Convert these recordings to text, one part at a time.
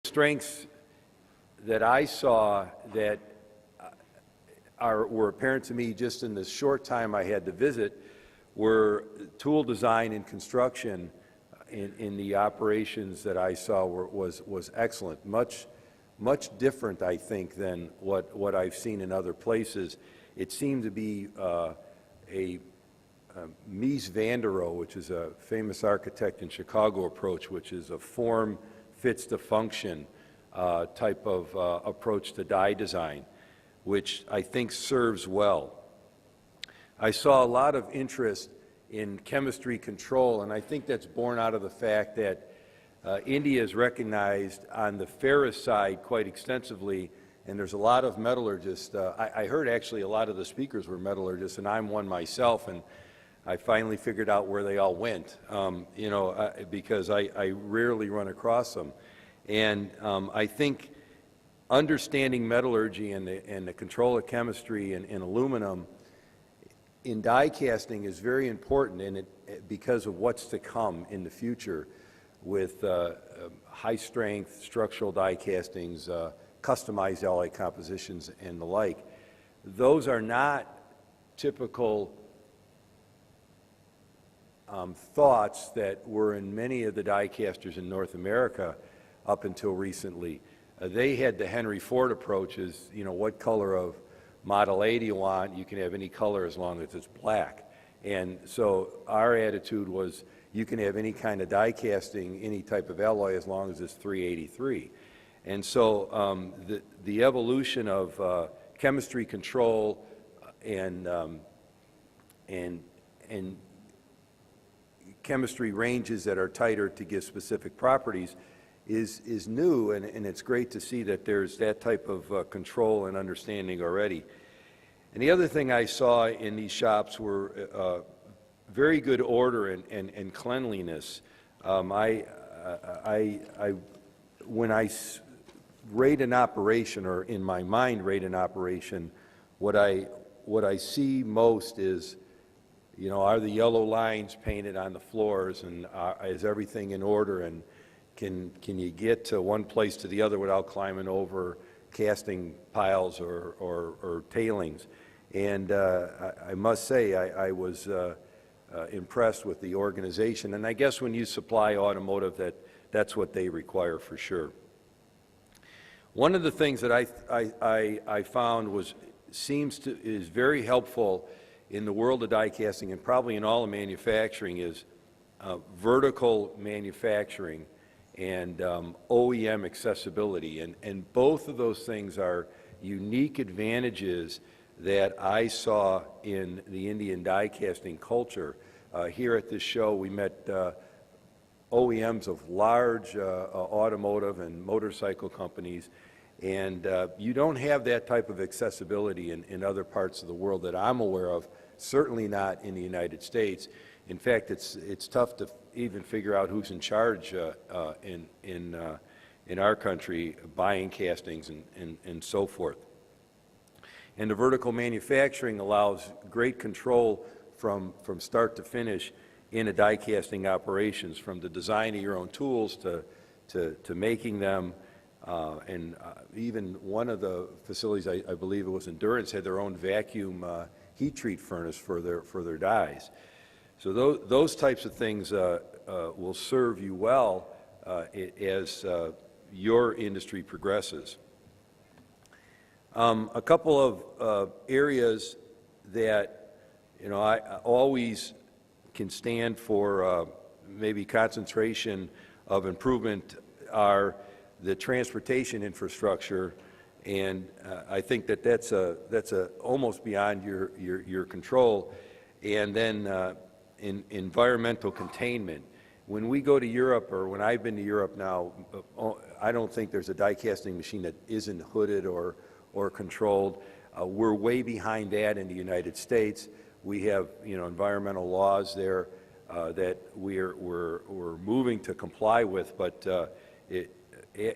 strengths that I saw that were apparent to me just in the short time I had to visit were tool design and construction in the operations that I saw was excellent. Much different, I think, than what I've seen in other places. It seemed to be a Mies van der Rohe, which is a famous architect in Chicago approach, which is a form fits the function type of approach to die design, which I think serves well. I saw a lot of interest in chemistry control, and I think that's born out of the fact that India is recognized on the ferrous side quite extensively, and there's a lot of metallurgists. I heard actually a lot of the speakers were metallurgists, and I'm one myself, and I finally figured out where they all went, because I rarely run across them. And I think understanding metallurgy and the control of chemistry in aluminum in die casting is very important, and because of what's to come in the future with high-strength structural die castings, customized alloy compositions, and the like. Those are not typical thoughts that were in many of the die casters in North America up until recently. They had the Henry Ford approach is, what color of Model A do you want? You can have any color as long as it's black. And so our attitude was, you can have any kind of die casting, any type of alloy, as long as it's 383. And so the evolution of chemistry control and chemistry ranges that are tighter to give specific properties is new, and it's great to see that there's that type of control and understanding already. And the other thing I saw in these shops were very good order and cleanliness. When I rate an operation, or in my mind rate an operation, what I see most is, are the yellow lines painted on the floors, and is everything in order, and can you get to one place to the other without climbing over casting piles or tailings? And I must say I was impressed with the organization, and I guess when you supply automotive, that's what they require for sure. One of the things that I found is very helpful in the world of die casting, and probably in all of manufacturing, is vertical manufacturing and OEM accessibility. And both of those things are unique advantages that I saw in the Indian die casting culture. Here at this show, we met OEMs of large automotive and motorcycle companies, and you don't have that type of accessibility in other parts of the world that I'm aware of, certainly not in the United States. In fact, it's tough to even figure out who's in charge in our country buying castings and so forth. And the vertical manufacturing allows great control from start to finish in a die casting operations, from the design of your own tools to making them. Even one of the facilities, I believe it was Endurance, had their own vacuum heat treat furnace for their dies. So those types of things will serve you well as your industry progresses. A couple of areas that I always can stand for maybe concentration of improvement are the transportation infrastructure, and I think that's almost beyond your control. And then in environmental containment. When we go to Europe, or when I've been to Europe now, I don't think there's a die casting machine that isn't hooded or controlled. We're way behind that in the United States. We have environmental laws there that we're moving to comply with, but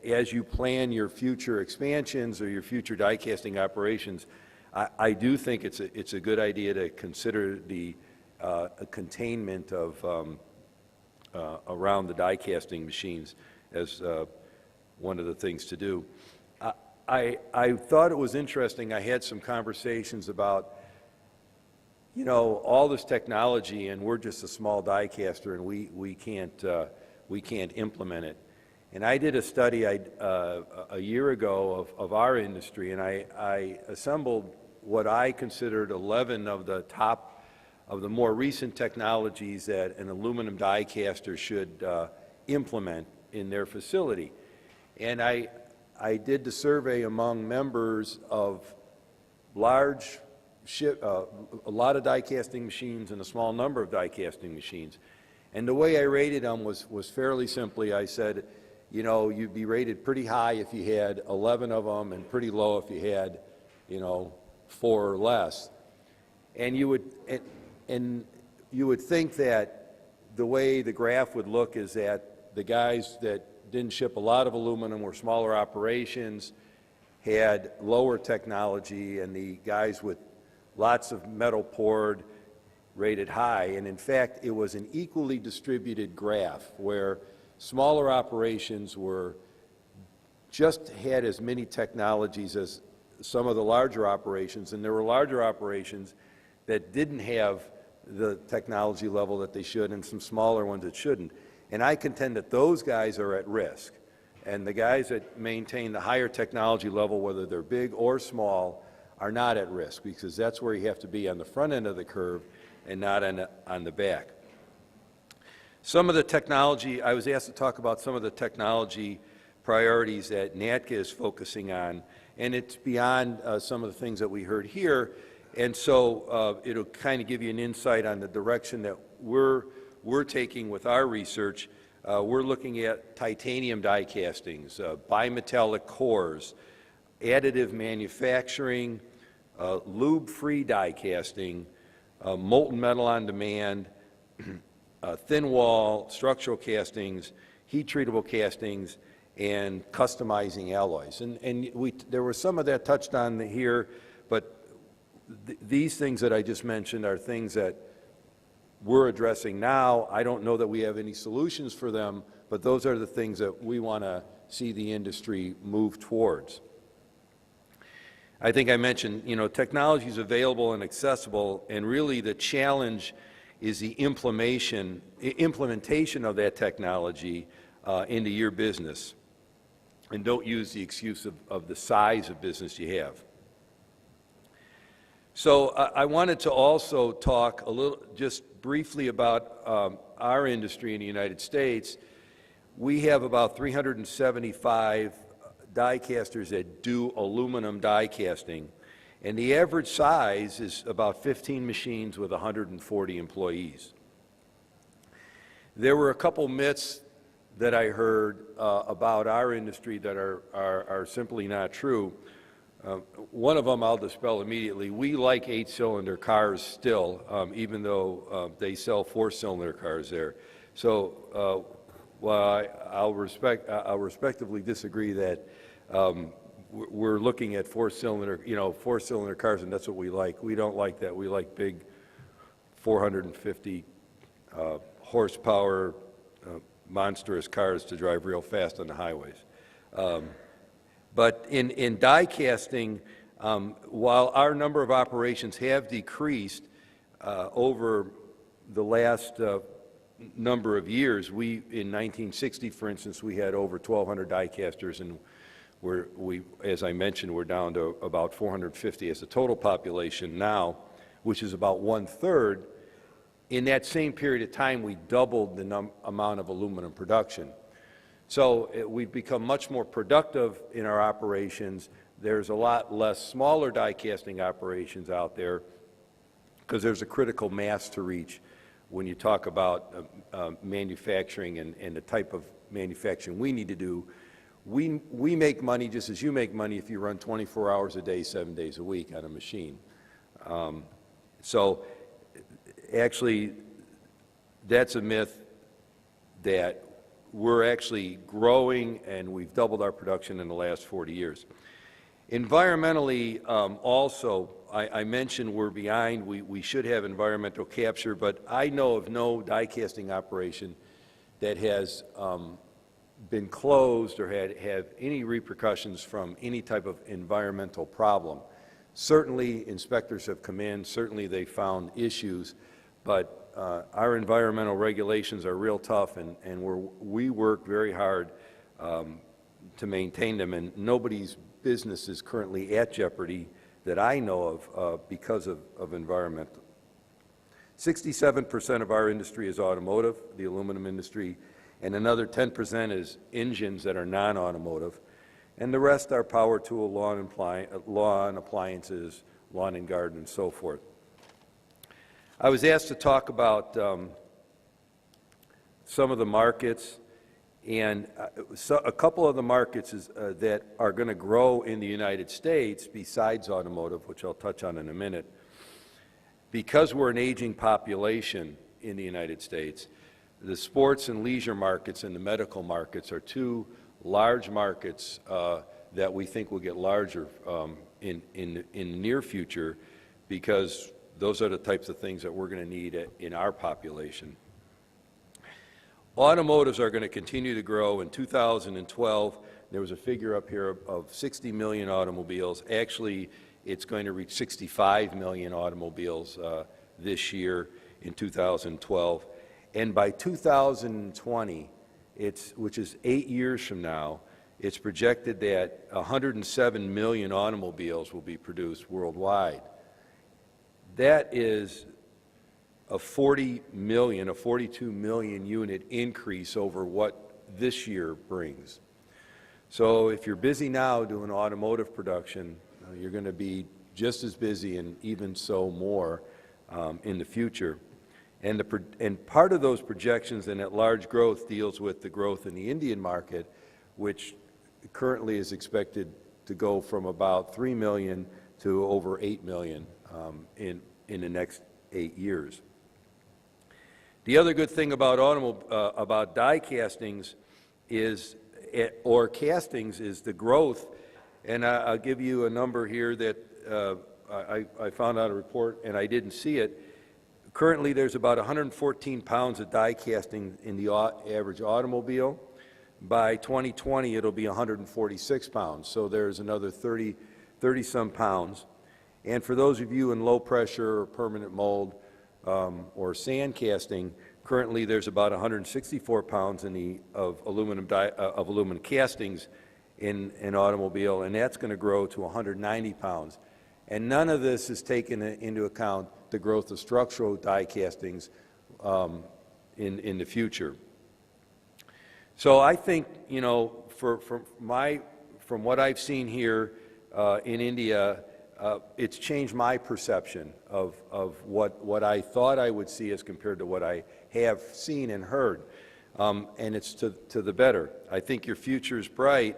as you plan your future expansions or your future die casting operations, I do think it's a good idea to consider the containment of around the die casting machines as one of the things to do. I thought it was interesting. I had some conversations about, you know, all this technology, and we're just a small die caster, and we can't implement it. And I did a study a year ago of our industry, and I assembled what I considered 11 of the top of the more recent technologies that an aluminum die caster should implement in their facility. And I did the survey among members of large a lot of die casting machines and a small number of die casting machines. And the way I rated them was fairly simply, I said, you know, you'd be rated pretty high if you had 11 of them and pretty low if you had, you know, 4 or less. And you would think that the way the graph would look is that the guys that didn't ship a lot of aluminum were smaller operations, had lower technology, and the guys with lots of metal poured rated high. And in fact, it was an equally distributed graph where smaller operations just had as many technologies as some of the larger operations, and there were larger operations that didn't have the technology level that they should, and some smaller ones that shouldn't. And I contend that those guys are at risk. And the guys that maintain the higher technology level, whether they're big or small, are not at risk, because that's where you have to be on the front end of the curve and not on the back. Some of the technology, I was asked to talk about some of the technology priorities that NADCA is focusing on, and it's beyond some of the things that we heard here. And so it'll kind of give you an insight on the direction that we're taking with our research. We're looking at titanium die castings, bimetallic cores, additive manufacturing, lube-free die casting, molten metal on demand, thin wall, structural castings, heat-treatable castings, and customizing alloys. And there was some of that touched on here, but these things that I just mentioned are things that we're addressing now. I don't know that we have any solutions for them, but those are the things that we want to see the industry move towards. I think I mentioned, you know, technology is available and accessible, and really the challenge is the implementation of that technology into your business. And don't use the excuse of the size of business you have. So I wanted to also talk a little, just briefly about our industry in the United States. We have about 375 die casters that do aluminum die casting, and the average size is about 15 machines with 140 employees. There were a couple myths that I heard about our industry that are simply not true. One of them I'll dispel immediately. We like 8-cylinder cars still, even though they sell 4-cylinder cars there. So while I'll respectively disagree that we're looking at 4-cylinder cars, and that's what we like. We don't like that. We like big 450 horsepower monstrous cars to drive real fast on the highways. But in die casting, while our number of operations have decreased over the last number of years, in 1960, for instance, we had over 1,200 die casters, and as I mentioned, we're down to about 450 as a total population now, which is about 1/3. In that same period of time, we doubled the amount of aluminum production. So we've become much more productive in our operations. There's a lot less smaller die casting operations out there because there's a critical mass to reach when you talk about manufacturing and the type of manufacturing we need to do. We make money just as you make money if you run 24 hours a day, 7 days a week on a machine. So actually, that's a myth that we're actually growing, and we've doubled our production in the last 40 years. Environmentally, also, I mentioned we're behind. We should have environmental capture, but I know of no die casting operation that has been closed or have any repercussions from any type of environmental problem. Certainly, inspectors have come in, certainly they found issues, but our environmental regulations are real tough, and we work very hard to maintain them, and nobody's business is currently at jeopardy that I know of because of environmental. 67% of our industry is automotive, the aluminum industry, and another 10% is engines that are non-automotive, and the rest are power tool, lawn appliances, lawn and garden, and so forth. I was asked to talk about some of the markets, and a couple of the markets that are going to grow in the United States besides automotive, which I'll touch on in a minute. Because we're an aging population in the United States, the sports and leisure markets and the medical markets are two large markets that we think will get larger in the near future, because those are the types of things that we're going to need in our population. Automotives are going to continue to grow. In 2012, there was a figure up here of 60 million automobiles. Actually, it's going to reach 65 million automobiles this year in 2012. And by 2020, which is 8 years from now, it's projected that 107 million automobiles will be produced worldwide. That is a 42 million unit increase over what this year brings. So if you're busy now doing automotive production, you're going to be just as busy and even so more in the future. And part of those projections and that large growth deals with the growth in the Indian market, which currently is expected to go from about 3 million to over 8 million in the next 8 years. The other good thing about die castings or castings is the growth, and I'll give you a number here that I found out a report and I didn't see it. Currently, there's about 114 pounds of die casting in the average automobile. By 2020, it'll be 146 pounds, so there's another 30-some pounds. And for those of you in low pressure or permanent mold or sand casting, currently there's about 164 pounds of aluminum castings in an automobile, and that's going to grow to 190 pounds. And none of this is taken into account the growth of structural die castings in the future. So I think, you know, from what I've seen here in India, it's changed my perception of what I thought I would see as compared to what I have seen and heard. And it's to the better. I think your future is bright,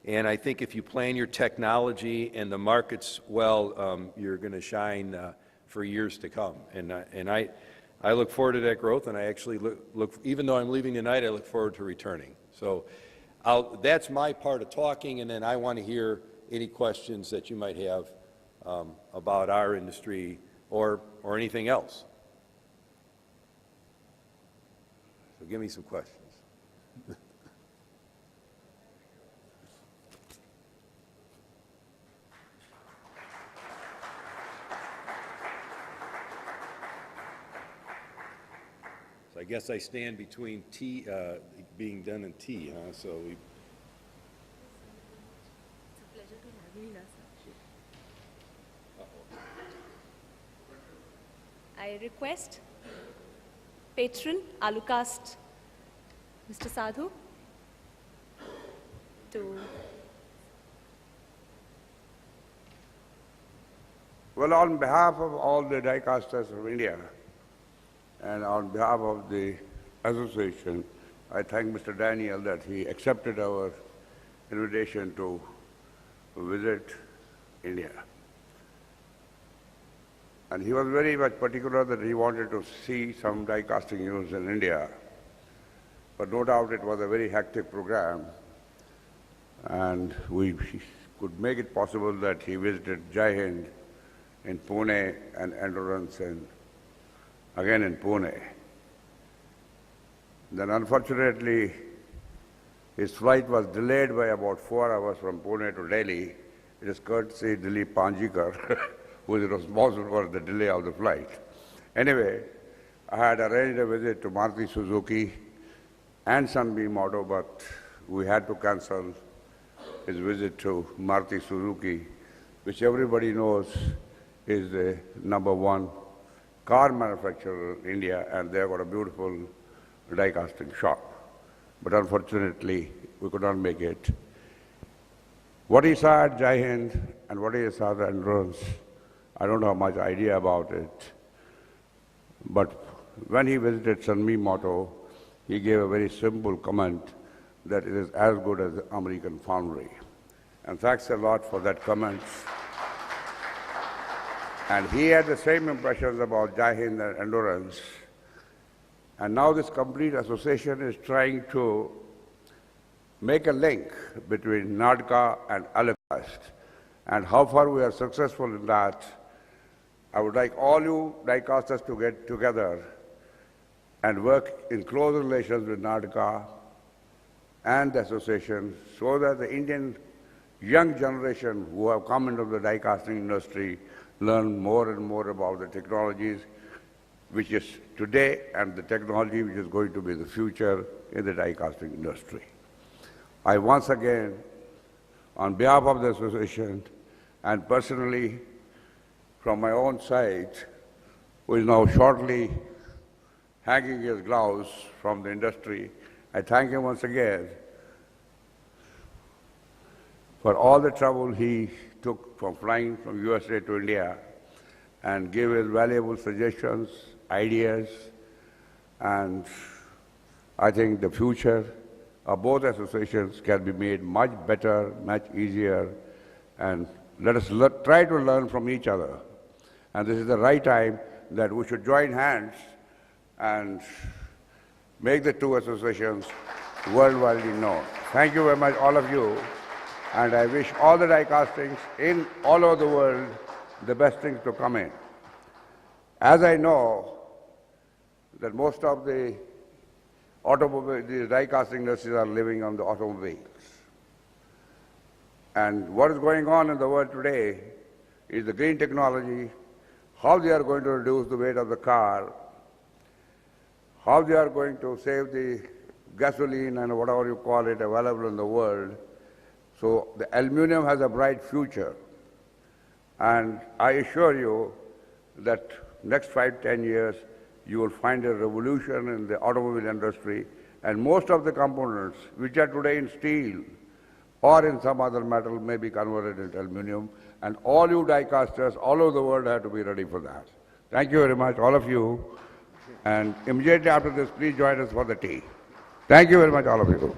and I think if you plan your technology and the markets well, you're going to shine for years to come. And I look forward to that growth, and I actually look, even though I'm leaving tonight, I look forward to returning. So that's my part of talking, and then I want to hear any questions that you might have about our industry or anything else. So give me some questions. I guess I stand between tea, being done in tea, huh? So we. It's a pleasure to have you here, sir. I request patron ALUCAST, Mr. Sadhu, to. Well, on behalf of all the die casters of India, and on behalf of the association, I thank Mr. Daniel that he accepted our invitation to visit India. And he was very much particular that he wanted to see some die casting units in India. But no doubt it was a very hectic program, and we could make it possible that he visited Jai Hind in Pune and Endurance again in Pune. Then unfortunately, His flight was delayed by about 4 hours from Pune to Delhi. It is courtesy Dilip Panjikar, who is responsible for the delay of the flight. Anyway, I had arranged a visit to Maruti Suzuki and Sunbeam Auto, but we had to cancel his visit to Maruti Suzuki, which everybody knows is the #1 car manufacturer in India, and they've got a beautiful die casting shop. But unfortunately, we could not make it. What he saw at Jai Hind and what he saw at Endurance, I don't have much idea about it. But when he visited Sunbeam Auto, he gave a very simple comment that it is as good as the American foundry. And thanks a lot for that comment. And he had the same impressions about Jai Hind and Endurance. And now this complete association is trying to make a link between NADCA and ALUCAST. And how far we are successful in that, I would like all you die-casters to get together and work in close relations with NADCA and the association so that the Indian young generation who have come into the die-casting industry learn more and more about the technologies which is today and the technology which is going to be the future in the die-casting industry. I once again, on behalf of the association and personally from my own side, who is now shortly hanging his gloves from the industry, I thank him once again for all the trouble he took from flying from USA to India and gave his valuable suggestions, ideas, and I think the future of both associations can be made much better, much easier, and let us try to learn from each other. And this is the right time that we should join hands and make the two associations worldwide known. Thank you very much, all of you, and I wish all the die castings in all over the world the best things to come in. As I know that most of the die casting industries are living on the automobiles. And what is going on in the world today is the green technology, how they are going to reduce the weight of the car, how they are going to save the gasoline and whatever you call it available in the world. So the aluminum has a bright future. And I assure you that next 5-10 years, you will find a revolution in the automobile industry, and most of the components which are today in steel or in some other metal may be converted into aluminum, and all you die casters all over the world have to be ready for that. Thank you very much, all of you, and immediately after this, please join us for the tea. Thank you very much, all of you.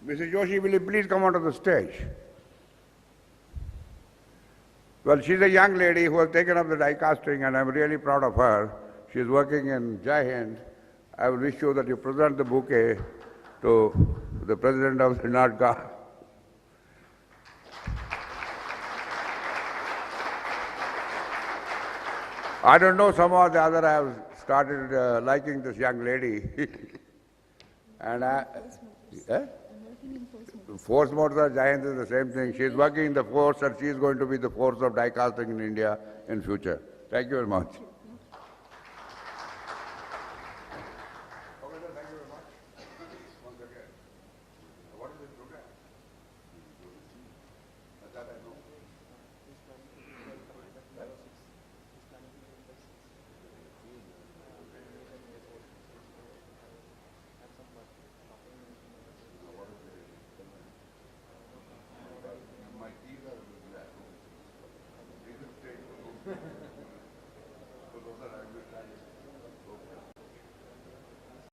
Mrs. Joshi, will you please come onto the stage? Well, she's a young lady who has taken up the die casting, and I'm really proud of her. She's working in Jai Hind. I will wish you that you present the bouquet to the president of the NADCA. I don't know, somehow or the other I have started liking this young lady. And Force motors, Giant is the same thing. She is working in the force and she is going to be the force of die casting in India in future. Thank you very much.